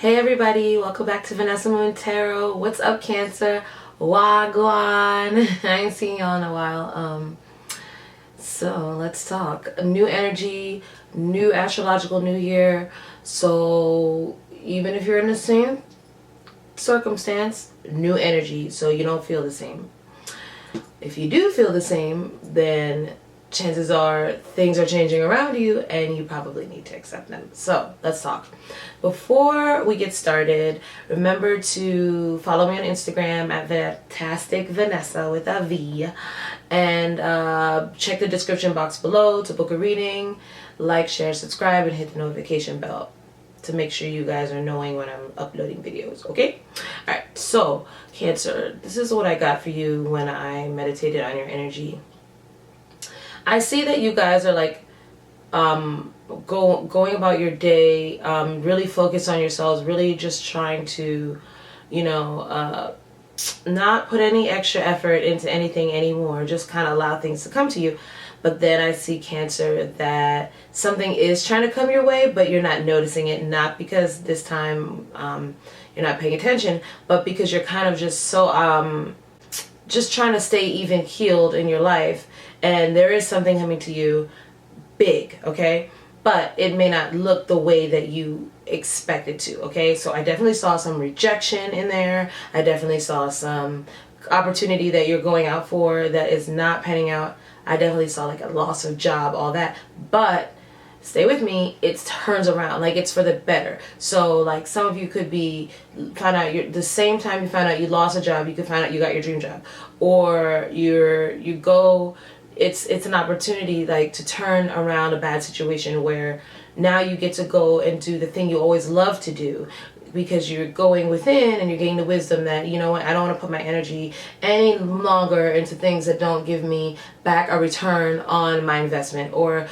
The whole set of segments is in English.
Hey everybody, welcome back to Vanessa Moongirl. What's up, Cancer? Wagwan. I ain't seen y'all in a while. So let's talk. New energy, new astrological new year. So even if you're in the same circumstance, new energy, so you don't feel the same. If you do feel the same, then chances are things are changing around you and you probably need to accept them. So let's talk. Before we get started, remember to follow me on Instagram at Fantastic Vanessa with a V, and check the description box below to book a reading. Like, share, subscribe, and hit the notification bell to make sure you guys are knowing when I'm uploading videos, okay? Alright, so Cancer, this is what I got for you when I meditated on your energy. I see that you guys are like going about your day, really focused on yourselves, really just trying to, you know, not put any extra effort into anything anymore, just kind of allow things to come to you. But then I see, Cancer, that something is trying to come your way, but you're not noticing it, not because this time you're not paying attention, but because you're kind of just so just trying to stay even keeled in your life. And there is something coming to you big, okay? But it may not look the way that you expect it to, okay? So I definitely saw some rejection in there. I definitely saw some opportunity that you're going out for that is not panning out. I definitely saw like a loss of job, all that. But stay with me, it turns around, like it's for the better. So like some of you could find out the same time you find out you lost a job, you could find out you got your dream job. Or it's an opportunity like to turn around a bad situation where now you get to go and do the thing you always love to do, because you're going within and you're getting the wisdom that, you know what, I don't want to put my energy any longer into things that don't give me back a return on my investment, or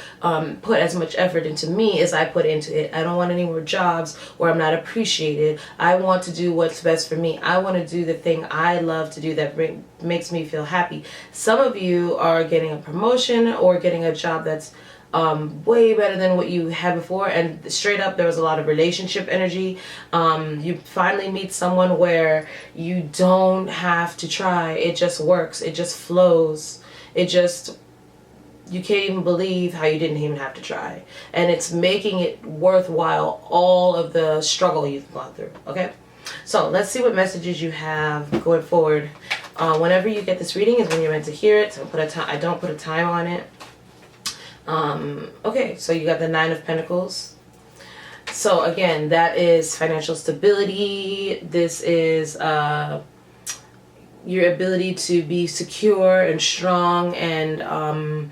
put as much effort into me as I put into it. I don't want any more jobs where I'm not appreciated. I want to do what's best for me. I want to do the thing I love to do that makes me feel happy. Some of you are getting a promotion or getting a job that's way better than what you had before, and straight up there was a lot of relationship energy. You finally meet someone where you don't have to try, it just works, it just flows, you can't even believe how you didn't even have to try, and it's making it worthwhile, all of the struggle you've gone through, okay? So let's see what messages you have going forward. Whenever you get this reading is when you're meant to hear it, so I don't put a time on it. Okay, so you got the Nine of Pentacles. So again, that is financial stability. This is your ability to be secure and strong and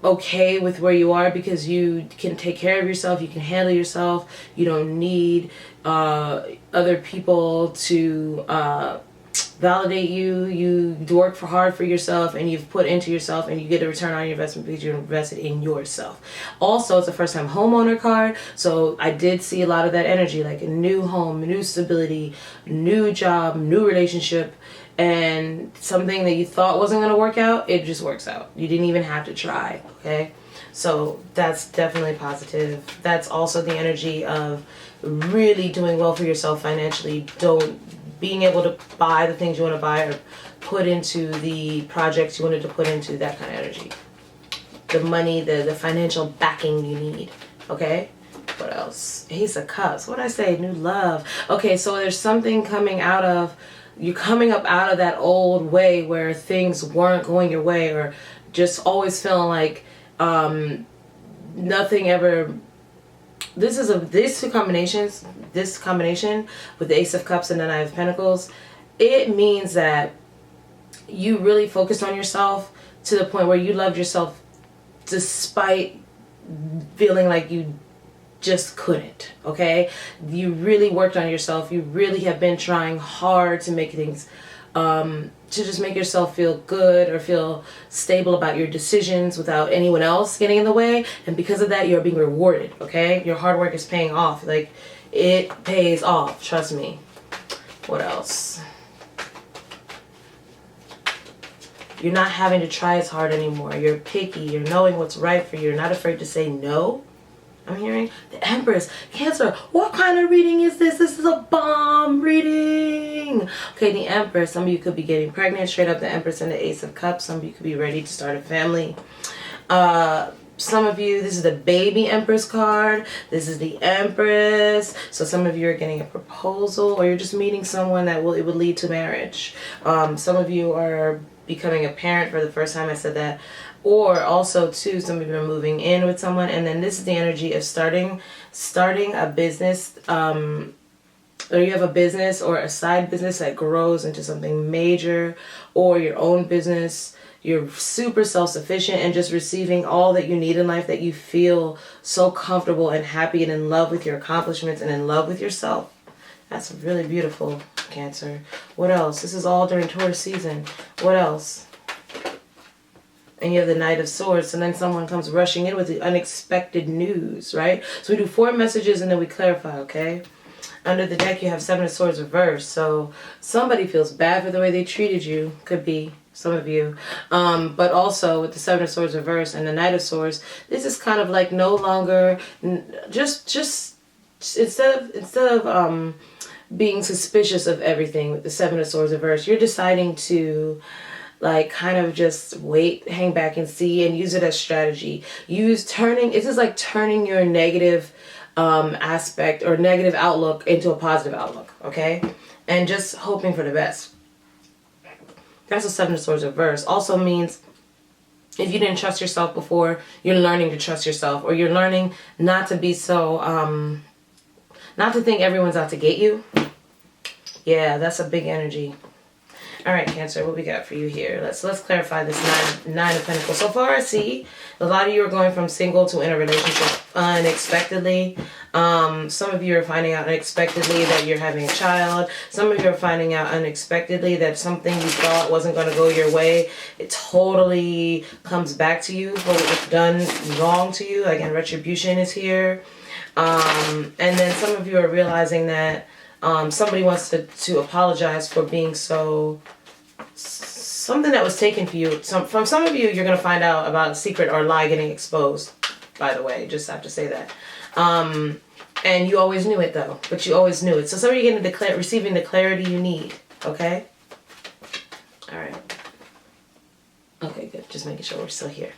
okay with where you are, because you can take care of yourself, you can handle yourself, you don't need other people to validate you. You work hard for yourself and you've put into yourself, and you get a return on your investment because you're invested in yourself. Also, it's a first time homeowner card, so I did see a lot of that energy, like a new home, new stability, new job, new relationship, and something that you thought wasn't going to work out, it just works out. You didn't even have to try, okay? So that's definitely positive. That's also the energy of really doing well for yourself financially. Being able to buy the things you want to buy, or put into the projects you wanted to put into, that kind of energy. The money, the financial backing you need, okay? What else? Ace of Cups. What did I say? New love. Okay, so there's something coming out of, you're coming up out of that old way where things weren't going your way, or just always feeling like nothing ever. These combination with the Ace of Cups and the Nine of Pentacles, it means that you really focused on yourself to the point where you loved yourself despite feeling like you just couldn't, okay? You really worked on yourself. You really have been trying hard to make things to just make yourself feel good or feel stable about your decisions without anyone else getting in the way. And because of that, you're being rewarded, okay? Your hard work is paying off. Like, it pays off, trust me. What else? You're not having to try as hard anymore. You're picky. You're knowing what's right for you. You're not afraid to say no. I'm hearing the Empress. Cancer, what kind of reading is this? This is a bomb reading. Okay, the Empress. Some of you could be getting pregnant. Straight up the Empress and the Ace of Cups. Some of you could be ready to start a family. Some of you, this is the baby Empress card. This is the Empress. So some of you are getting a proposal, or you're just meeting someone that it would lead to marriage. Some of you are becoming a parent for the first time. I said that. Or also too, some of you are moving in with someone, and then this is the energy of starting a business, or you have a business or a side business that grows into something major, or your own business. You're super self-sufficient and just receiving all that you need in life, that you feel so comfortable and happy and in love with your accomplishments and in love with yourself. That's really beautiful, Cancer. What else? This is all during Taurus season. What else? And you have the Knight of Swords, and then someone comes rushing in with the unexpected news, right? So we do 4 messages and then we clarify, okay? Under the deck, you have 7 of Swords reversed. So somebody feels bad for the way they treated you. Could be some of you. But also with the 7 of Swords reversed and the Knight of Swords, this is kind of like no longer, just instead of being suspicious of everything with the 7 of Swords reversed, you're deciding to like kind of just wait, hang back and see, and use it as strategy. This is like turning your negative aspect or negative outlook into a positive outlook, okay? And just hoping for the best. That's the 7 of Swords reverse. Also means if you didn't trust yourself before, you're learning to trust yourself, or you're learning not to be so, not to think everyone's out to get you. Yeah, that's a big energy. All right, Cancer, what we got for you here? Let's clarify this nine of Pentacles. So far, I see a lot of you are going from single to in a relationship unexpectedly. Some of you are finding out unexpectedly that you're having a child. Some of you are finding out unexpectedly that something you thought wasn't going to go your way, it totally comes back to you for what was done wrong to you. Again, retribution is here. And then some of you are realizing that somebody wants to apologize for being so, something that was taken for you. From some of you, you're going to find out about a secret or lie getting exposed, by the way. Just have to say that. And you always knew it, though. But you always knew it. So some of you are getting receiving the clarity you need. Okay? All right. Okay, good. Just making sure we're still here.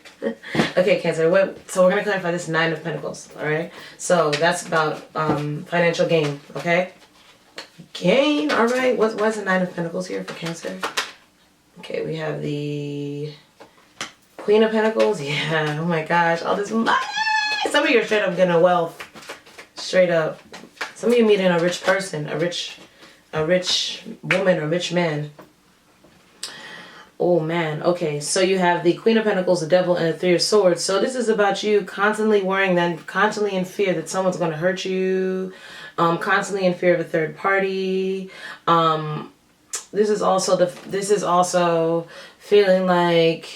Okay, Cancer. So we're going to clarify this 9 of Pentacles. All right? So that's about financial gain. Okay? Gain. All right. What's the 9 of Pentacles here for Cancer? Okay, we have the Queen of Pentacles. Yeah. Oh my gosh. All this money. Some of you are straight up getting a wealth. Straight up. Some of you meeting a rich person, a rich woman, or rich man. Oh man. Okay, so you have the Queen of Pentacles, the Devil, and the 3 of Swords. So this is about you constantly worrying, then constantly in fear that someone's going to hurt you. Constantly in fear of a third party. This is also feeling like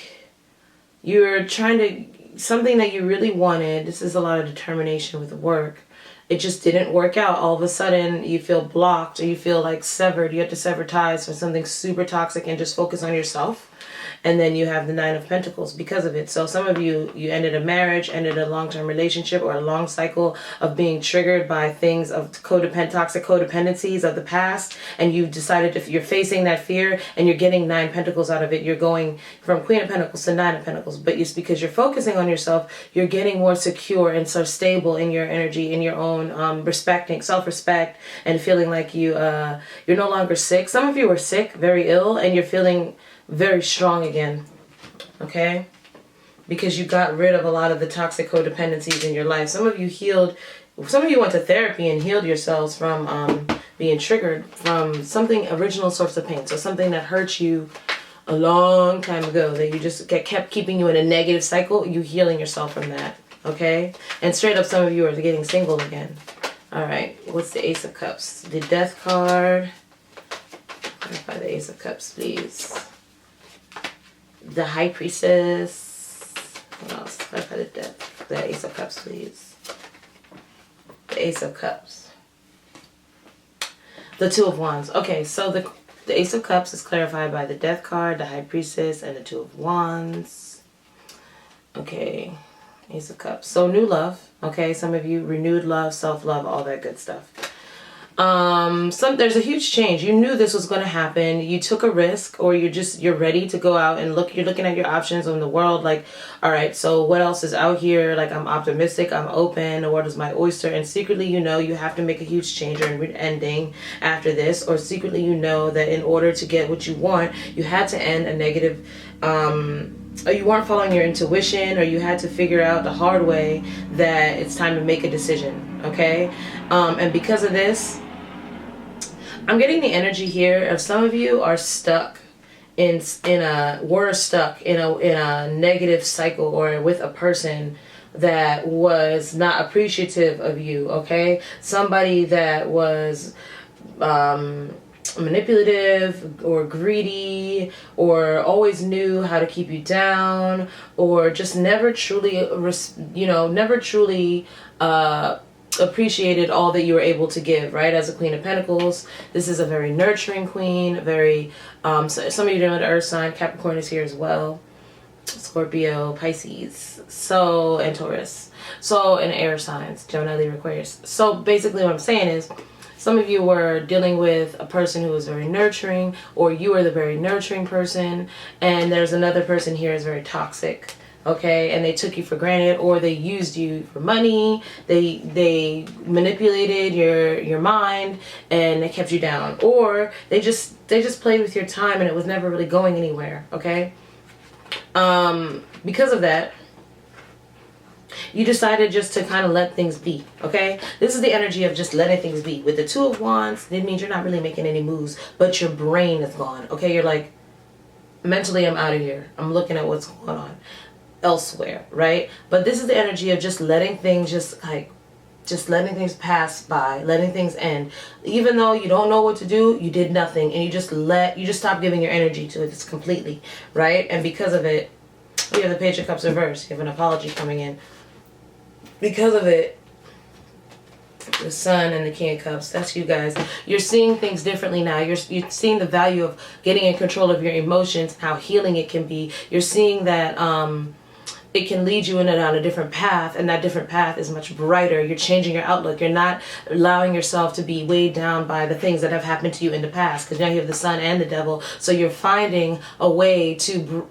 you're trying to, something that you really wanted. This is a lot of determination with work. It just didn't work out. All of a sudden you feel blocked, or you feel like severed. You have to sever ties from something super toxic and just focus on yourself. And then you have the 9 of Pentacles because of it. So some of you ended a marriage, ended a long-term relationship, or a long cycle of being triggered by things of toxic codependencies of the past. And you decided, if you're facing that fear and you're getting 9 Pentacles out of it, you're going from Queen of Pentacles to 9 of Pentacles. But it's because you're focusing on yourself, you're getting more secure and so stable in your energy, in your own self-respect, and feeling like you're no longer sick. Some of you were sick, very ill, and you're feeling very strong again, okay? Because you got rid of a lot of the toxic codependencies in your life. Some of you went to therapy and healed yourselves from being triggered from something, original source of pain. So something that hurt you a long time ago, that you just kept keeping you in a negative cycle. You healing yourself from that, okay? And straight up, some of you are getting single again. All right, what's the Ace of Cups? The Death card. Clarify the Ace of Cups, please. The High Priestess. What else? Clarify the Death. The Ace of Cups, please. The Ace of Cups. The 2 of Wands. Okay, so the Ace of Cups is clarified by the Death card, the High Priestess, and the 2 of Wands. Okay. Ace of Cups. So new love, okay? Some of you, renewed love, self-love, all that good stuff. There's a huge change. You knew this was going to happen. You took a risk, or you're ready to go out and look. You're looking at your options in the world, like, all right, so what else is out here? Like, I'm optimistic, I'm open, the world is my oyster. And secretly, you know, you have to make a huge change or an ending after this, or secretly, you know that in order to get what you want, you had to end a negative, or you weren't following your intuition, or you had to figure out the hard way that it's time to make a decision, okay? And because of this, I'm getting the energy here of some of you are stuck were stuck in a negative cycle, or with a person that was not appreciative of you, okay? Somebody that was manipulative or greedy, or always knew how to keep you down, or just never truly appreciated all that you were able to give, right? As a Queen of Pentacles, this is a very nurturing queen, very so some of you know the earth sign. Capricorn is here as well, Scorpio, Pisces, and Taurus, and air signs, Gemini, Libra, Aquarius. So basically what I'm saying is, some of you were dealing with a person who was very nurturing, or you were the very nurturing person, and there's another person here who's very toxic, okay? And they took you for granted, or they used you for money. They manipulated your mind, and they kept you down, or they just played with your time, and it was never really going anywhere, okay? Because of that, you decided just to kind of let things be, okay? This is the energy of just letting things be. With the Two of Wands, it means you're not really making any moves, but your brain is gone, okay? You're like, mentally, I'm out of here. I'm looking at what's going on elsewhere, right? But this is the energy of just letting things just letting things pass by, letting things end. Even though you don't know what to do, you did nothing, and you just stop giving your energy to it completely, right? And because of it, we have the Page of Cups reversed. You have an apology coming in. Because of it, the Sun and the King of Cups, that's you guys. You're seeing things differently now. You're seeing the value of getting in control of your emotions, how healing it can be. You're seeing that it can lead you down a different path, and that different path is much brighter. You're changing your outlook. You're not allowing yourself to be weighed down by the things that have happened to you in the past, because now you have the Sun and the Devil. So you're finding a way to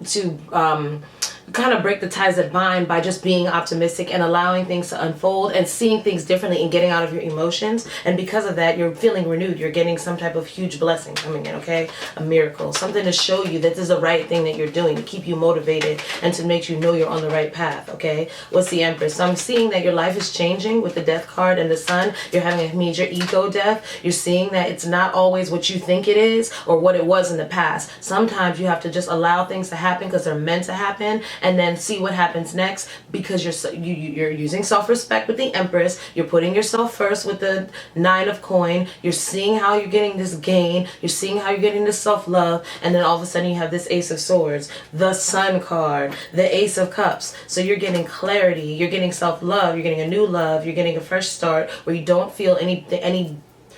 kind of break the ties that bind by just being optimistic and allowing things to unfold and seeing things differently and getting out of your emotions. And because of that, you're feeling renewed. You're getting some type of huge blessing coming in, okay? A miracle, something to show you that this is the right thing that you're doing, to keep you motivated and to make you know you're on the right path, okay? What's the Empress? So I'm seeing that your life is changing with the Death card and the Sun. You're having a major ego death. You're seeing that it's not always what you think it is or what it was in the past. Sometimes you have to just allow things to happen because they're meant to happen, and then see what happens next, because you're using self-respect with the Empress. You're putting yourself first with the Nine of Coin. You're seeing how you're getting this gain. You're seeing how you're getting this self-love, and then all of a sudden you have this Ace of Swords, the Sun card, the Ace of Cups. So you're getting clarity. You're getting self-love. You're getting a new love. You're getting a fresh start where you don't feel any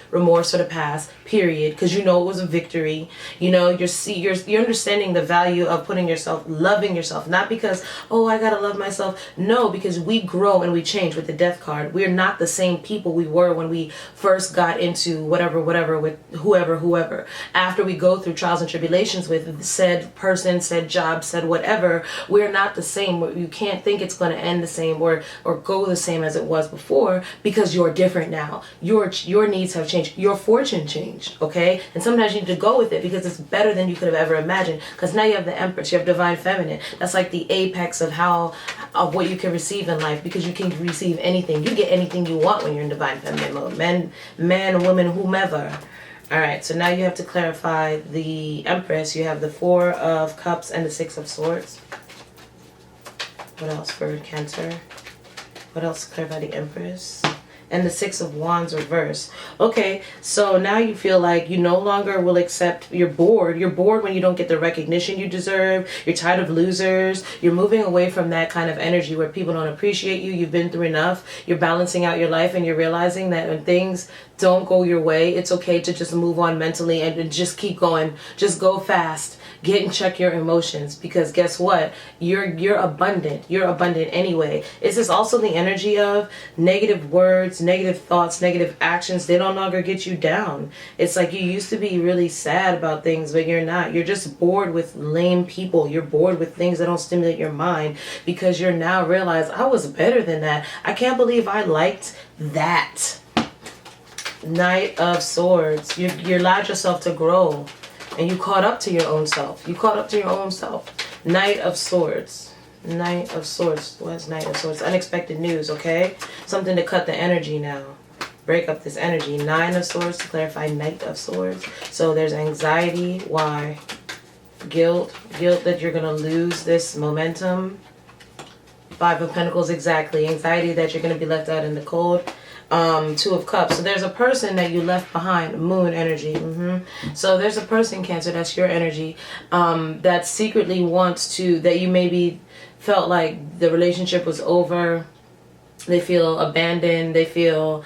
remorse for the past, period, because you know it was a victory. You know, you're understanding the value of putting yourself, loving yourself, not because, oh, I gotta love myself. No, because we grow and we change with the Death card. We're not the same people we were when we first got into whatever with whoever. After we go through trials and tribulations with said person, said job, said whatever, we're not the same. You can't think it's going to end the same or go the same as it was before, because you're different now. Your needs have changed. Your fortune changed, okay? And sometimes you need to go with it because it's better than you could have ever imagined, because now you have the Empress, you have Divine Feminine. That's like the apex of what you can receive in life, because you can receive anything. You get anything you want when you're in Divine Feminine mode. Man, woman, whomever. All right, so now you have to clarify the Empress. You have the Four of Cups and the Six of Swords. What else for Cancer? What else to clarify the Empress? And the Six of Wands reverse. Okay, so now you feel like you no longer will accept, you're bored. You're bored when you don't get the recognition you deserve. You're tired of losers. You're moving away from that kind of energy where people don't appreciate you. You've been through enough. You're balancing out your life, and you're realizing that when things don't go your way, it's okay to just move on mentally and just keep going. Just go fast. Get and check your emotions, because guess what? You're abundant. You're abundant anyway. Is this also the energy of negative words, negative thoughts, negative actions? They no longer get you down. It's like you used to be really sad about things, but you're not. You're just bored with lame people. You're bored with things that don't stimulate your mind, because you're now realize I was better than that. I can't believe I liked that. Knight of Swords. You allowed yourself to grow, and you caught up to your own self. You caught up to your own self. Knight of Swords. Knight of Swords. What's Knight of Swords? Unexpected news, okay? Something to cut the energy now. Break up this energy. Nine of Swords to clarify Knight of Swords. So there's anxiety. Why? Guilt. Guilt that you're going to lose this momentum. Five of Pentacles, exactly. Anxiety that you're going to be left out in the cold. Two of Cups. So there's a person that you left behind. Moon energy. So there's a person, Cancer, that's your energy, that secretly wants to, that you maybe felt like the relationship was over. They feel abandoned. They feel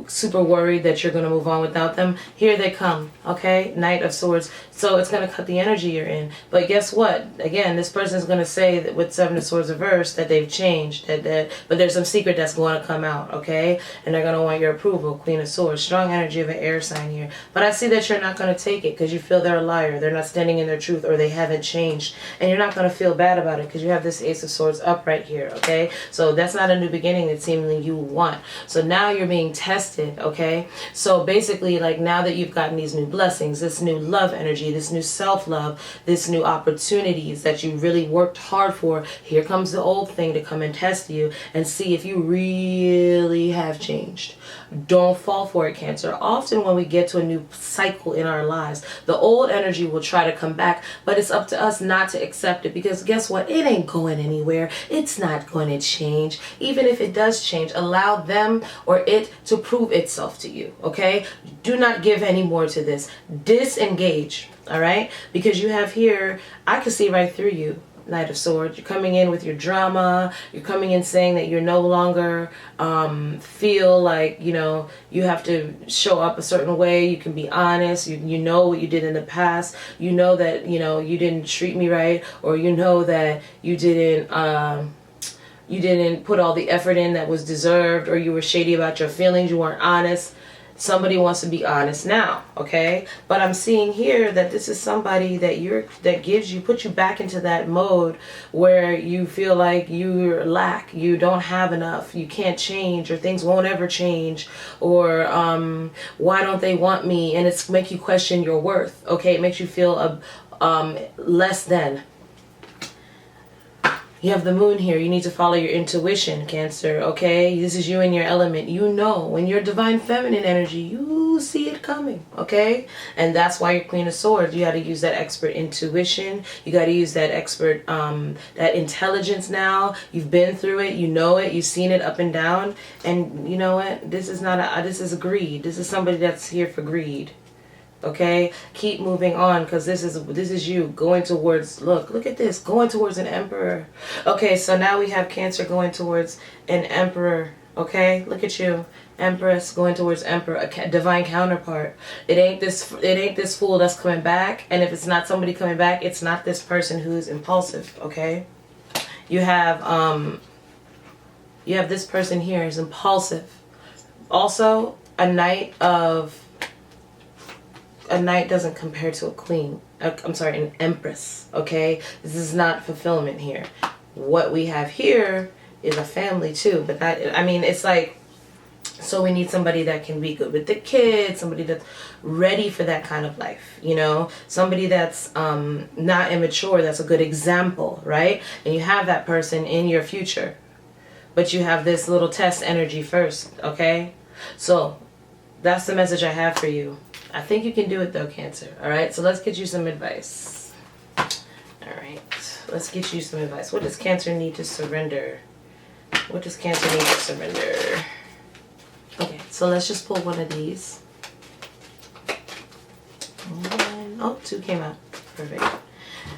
super worried that you're going to move on without them. Here they come, okay? Knight of Swords. So it's going to cut the energy you're in. But guess what? Again, this person is going to say that with Seven of Swords reversed that they've changed. But there's some secret that's going to come out, okay? And they're going to want your approval. Queen of Swords. Strong energy of an air sign here. But I see that you're not going to take it because you feel they're a liar. They're not standing in their truth, or they haven't changed. And you're not going to feel bad about it because you have this Ace of Swords up right here, okay? So that's not a new beginning that seemingly you want. So now you're being tested, okay? So basically, like, now that you've gotten these new blessings, this new love energy, this new self-love, this new opportunities that you really worked hard for, here comes the old thing to come and test you and see if you really have changed. Don't fall for it, Cancer. Often when we get to a new cycle in our lives, the old energy will try to come back, but it's up to us not to accept it, because guess what? It ain't going anywhere. It's not going to change. Even if it does change, allow them or it to prove itself to you, okay? Do not give any more to this. Disengage, all right? Because you have here, I can see right through you. Knight of Swords. You're coming in with your drama. You're coming in saying that you're no longer feel like, you know, you have to show up a certain way. You can be honest. You know what you did in the past. You know that, you know, you didn't treat me right, or you know that you didn't put all the effort in that was deserved, or you were shady about your feelings. You weren't honest. Somebody wants to be honest now, okay? But I'm seeing here that this is somebody that puts you back into that mode where you feel like you lack, you don't have enough, you can't change, or things won't ever change, or why don't they want me? And it's make you question your worth, okay? It makes you feel less than. You have the moon here. You need to follow your intuition, Cancer, okay? This is you in your element. You know, when you're divine feminine energy, you see it coming, okay? And that's why you're Queen of Swords. You got to use that expert intuition. You got to use that expert, that intelligence now. You've been through it. You know it. You've seen it up and down. And you know what? This is not this is greed. This is somebody that's here for greed. Okay, keep moving on, because this is you going towards, look at this, going towards an Emperor. Okay, so now we have Cancer going towards an Emperor. Okay, look at you, Empress going towards Emperor, a divine counterpart. It ain't this fool that's coming back, and if it's not somebody coming back, it's not this person who's impulsive. Okay, you have this person here is impulsive. Also, a knight doesn't compare to a queen. I'm sorry, an empress, okay? This is not fulfillment here. What we have here is a family too, but that, I mean, it's like, so we need somebody that can be good with the kids, somebody that's ready for that kind of life, you know? Somebody that's not immature, that's a good example, right? And you have that person in your future, but you have this little test energy first, okay? So that's the message I have for you. I think you can do it though, Cancer. All right, so let's get you some advice. All right, let's get you some advice. What does Cancer need to surrender? What does Cancer need to surrender? Okay, so let's just pull one of these. Oh, two came out. Perfect.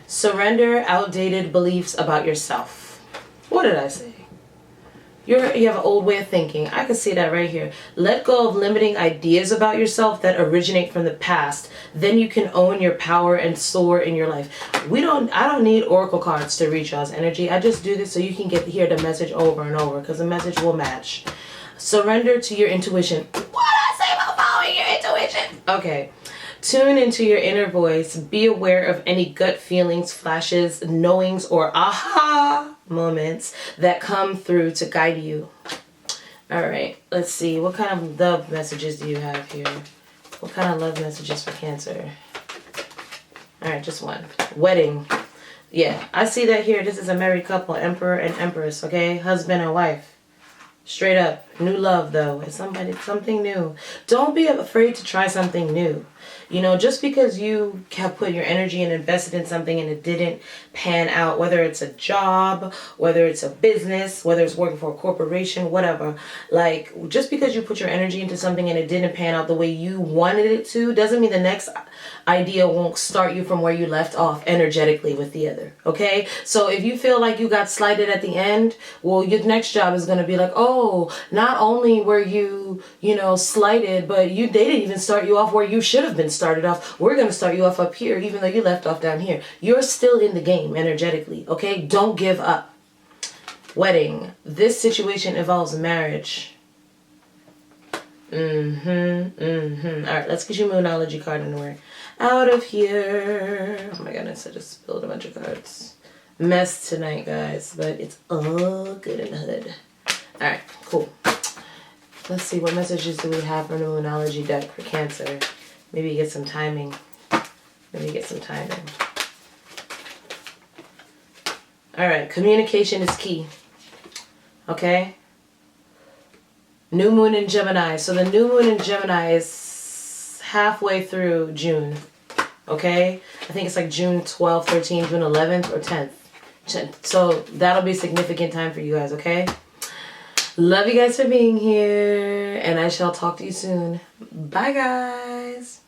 Surrender outdated beliefs about yourself. What did I say? You have an old way of thinking. I can see that right here. Let go of limiting ideas about yourself that originate from the past. Then you can own your power and soar in your life. I don't need oracle cards to reach y'all's energy. I just do this so you can hear the message over and over, because the message will match. Surrender to your intuition. What I say about following your intuition? Okay. Tune into your inner voice. Be aware of any gut feelings, flashes, knowings, or aha moments that come through to guide you. All right, let's see. What kind of love messages do you have here? What kind of love messages for Cancer? All right, just one. Wedding. Yeah, I see that here. This is a married couple, Emperor and Empress, okay? Husband and wife. Straight up. New love, though. It's something new. Don't be afraid to try something new. You know, just because you have put your energy and invested in something and it didn't pan out, whether it's a job, whether it's a business, whether it's working for a corporation, whatever. Like, just because you put your energy into something and it didn't pan out the way you wanted it to, doesn't mean the next idea won't start you from where you left off energetically with the other. Okay? So if you feel like you got slighted at the end, well, your next job is going to be like, oh, not only were you, slighted, but they didn't even start you off where you should have been started off. We're going to start you off up here, even though you left off down here. You're still in the game energetically, okay? Don't give up. Wedding. This situation involves marriage. All right, let's get your Moonology card in the way. Out of here. Oh my goodness, I just spilled a bunch of cards. Mess tonight, guys, but it's all good in the hood. All right, cool. Let's see, what messages do we have from the Moonology deck for Cancer? Maybe get some timing. All right, communication is key. Okay? New moon in Gemini. So the new moon in Gemini is halfway through June. Okay? I think it's like June 12th, 13th, June 11th, or 10th. So that'll be a significant time for you guys, okay? Love you guys for being here, and I shall talk to you soon. Bye, guys.